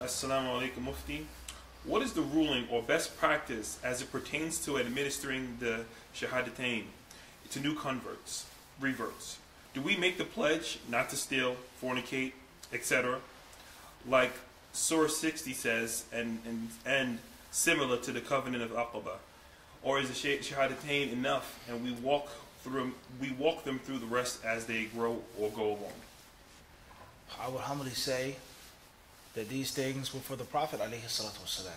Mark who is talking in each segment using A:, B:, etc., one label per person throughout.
A: Assalamu alaikum, Mufti. What is the ruling or best practice as it pertains to administering the Shahadatain to new converts, reverts? Do we make the pledge not to steal, fornicate, etc., like Surah 60 says, and similar to the covenant of Aqaba? Or is the Shahadatain enough and we walk them through the rest as they grow or go along?
B: I would humbly say that these things were for the Prophet ﷺ,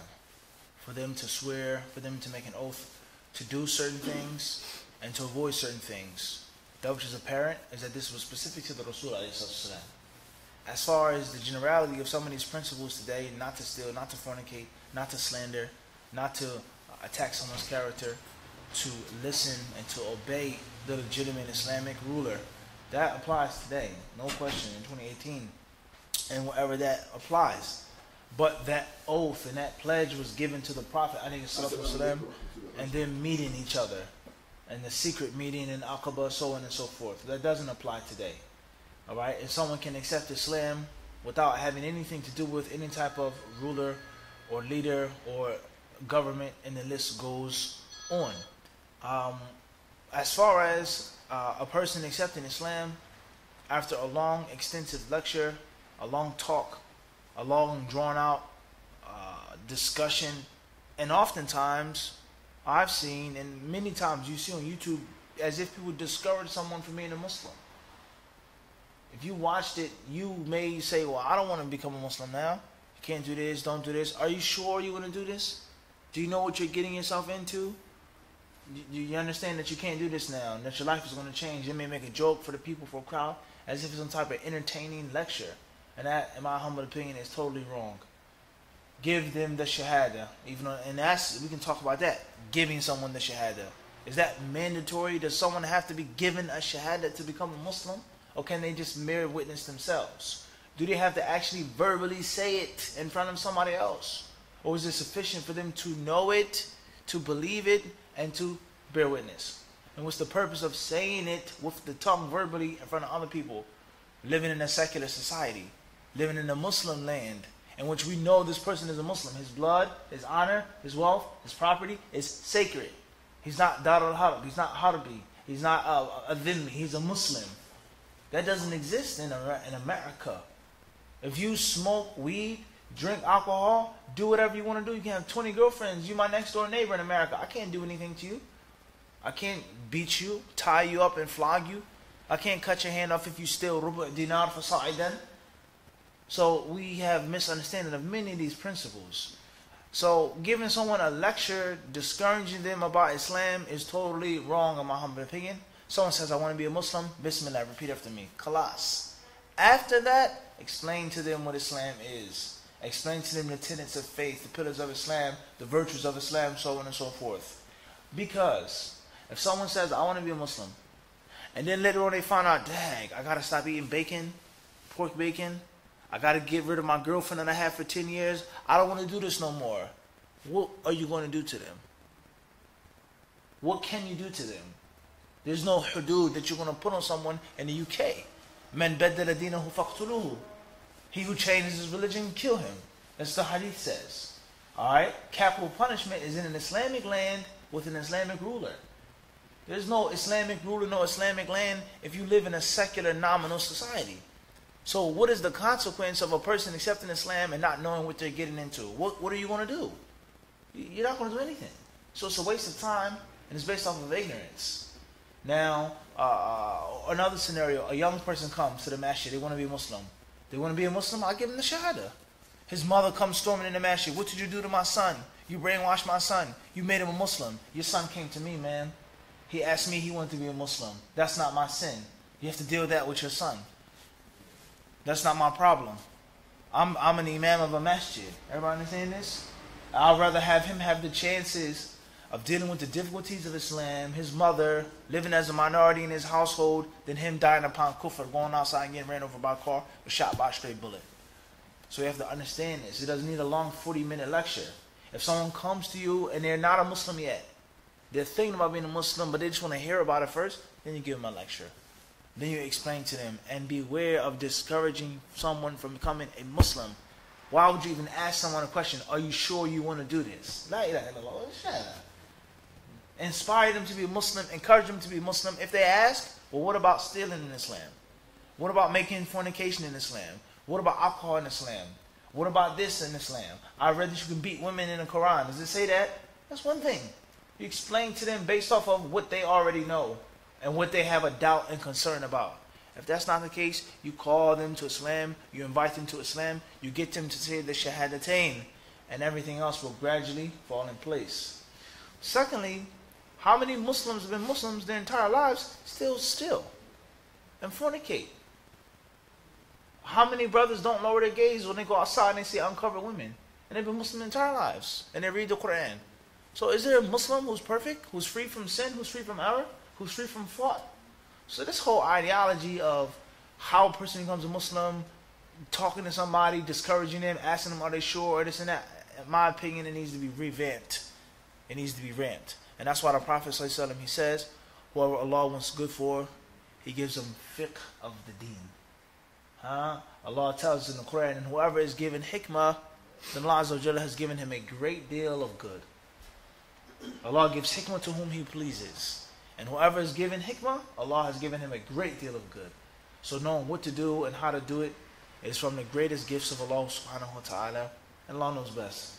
B: for them to swear, for them to make an oath to do certain things and to avoid certain things. That which is apparent is that this was specific to the Rasul ﷺ. As far as the generality of some of these principles today, not to steal, not to fornicate, not to slander, not to attack someone's character, to listen and to obey the legitimate Islamic ruler, that applies today, no question, in 2018. And wherever that applies. But that oath and that pledge was given to the Prophet ﷺ, and them meeting each other, and the secret meeting in Aqaba, so on and so forth. That doesn't apply today. Alright? If someone can accept Islam without having anything to do with any type of ruler or leader or government, and the list goes on. As far as a person accepting Islam after a long extensive lecture, a long talk, a long drawn out discussion, and oftentimes I've seen, and many times you see on YouTube, as if people discourage someone from being a Muslim. If you watched it, you may say, well, I don't want to become a Muslim now. You can't do this, don't do this. Are you sure you want to do this? Do you know what you're getting yourself into? Do you understand that you can't do this now, and that your life is going to change? They may make a joke for the people, for a crowd, as if it's some type of entertaining lecture. And that, in my humble opinion, is totally wrong. Give them the Shahadah. Even though, and that's, we can talk about that. Giving someone the Shahadah. Is that mandatory? Does someone have to be given a Shahadah to become a Muslim? Or can they just mere witness themselves? Do they have to actually verbally say it in front of somebody else? Or is it sufficient for them to know it, to believe it, and to bear witness? And what's the purpose of saying it with the tongue verbally in front of other people? Living in a secular society. Living in a Muslim land in which we know this person is a Muslim. His blood, his honor, his wealth, his property is sacred. He's not Darul Harb, he's not Harbi, he's not a Dhimmi, he's a Muslim. That doesn't exist in America. If you smoke weed, drink alcohol, do whatever you want to do, you can have 20 girlfriends. You my next door neighbor in America. I can't do anything to you. I can't beat you, tie you up and flog you. I can't cut your hand off if you steal rubu' dinar for sa'idan. So we have misunderstanding of many of these principles. So giving someone a lecture, discouraging them about Islam is totally wrong in my humble opinion. Someone says, I want to be a Muslim, Bismillah, repeat after me. Khalas. After that, explain to them what Islam is. Explain to them the tenets of faith, the pillars of Islam, the virtues of Islam, so on and so forth. Because if someone says, I want to be a Muslim, and then later on they find out, dang, I got to stop eating bacon, pork bacon, I got to get rid of my girlfriend that I had for 10 years. I don't want to do this no more. What are you going to do to them? What can you do to them? There's no hudud that you're going to put on someone in the UK. Man baddala dinahu faqtuluhu. He who changes his religion, kill him. That's the hadith says. Alright? Capital punishment is in an Islamic land with an Islamic ruler. There's no Islamic ruler, no Islamic land if you live in a secular nominal society. So what is the consequence of a person accepting Islam and not knowing what they're getting into? What are you going to do? You're not going to do anything. So it's a waste of time, and it's based off of ignorance. Now, another scenario, a young person comes to the masjid, they want to be a Muslim. They want to be a Muslim, I'll give him the Shahadah. His mother comes storming in the masjid, what did you do to my son? You brainwashed my son. You made him a Muslim. Your son came to me, man. He asked me he wanted to be a Muslim. That's not my sin. You have to deal with that with your son. That's not my problem. I'm an imam of a masjid. Everybody understand this? I'd rather have him have the chances of dealing with the difficulties of Islam, his mother, living as a minority in his household, than him dying upon kufr, going outside and getting ran over by a car or shot by a stray bullet. So you have to understand this. It doesn't need a long 40-minute lecture. If someone comes to you and they're not a Muslim yet, they're thinking about being a Muslim, but they just want to hear about it first, then you give them a lecture. Then you explain to them, and beware of discouraging someone from becoming a Muslim Why would you even ask someone a question? Are you sure you want to do this? La ilaha illallah. Shahadah. Inspire them to be Muslim. Encourage them to be Muslim. If they ask, well, what about stealing in Islam? What about making fornication in Islam? What about alcohol in Islam? What about this in Islam? I read that you can beat women in the Quran. Does it say that? That's one thing. You explain to them based off of what they already know and what they have a doubt and concern about. If that's not the case, you call them to Islam, you invite them to Islam, you get them to say the Shahadatain, and everything else will gradually fall in place. Secondly, how many Muslims have been Muslims their entire lives still and fornicate? How many brothers don't lower their gaze when they go outside and they see uncovered women? And they've been Muslim their entire lives, and they read the Quran. So is there a Muslim who's perfect, who's free from sin, who's free from error, who's free from fault? So this whole ideology of how a person becomes a Muslim, talking to somebody, discouraging them, asking them are they sure, or this and that, in my opinion, it needs to be revamped. It needs to be ramped. And that's why the Prophet ﷺ, he says, whoever Allah wants good for, He gives them fiqh of the deen. Allah tells us in the Quran, and whoever is given hikmah, then Allah Azza wa Jalla has given him a great deal of good. Allah gives hikmah to whom He pleases. And whoever is given hikmah, Allah has given him a great deal of good. So knowing what to do and how to do it is from the greatest gifts of Allah subhanahu wa ta'ala. And Allah knows best.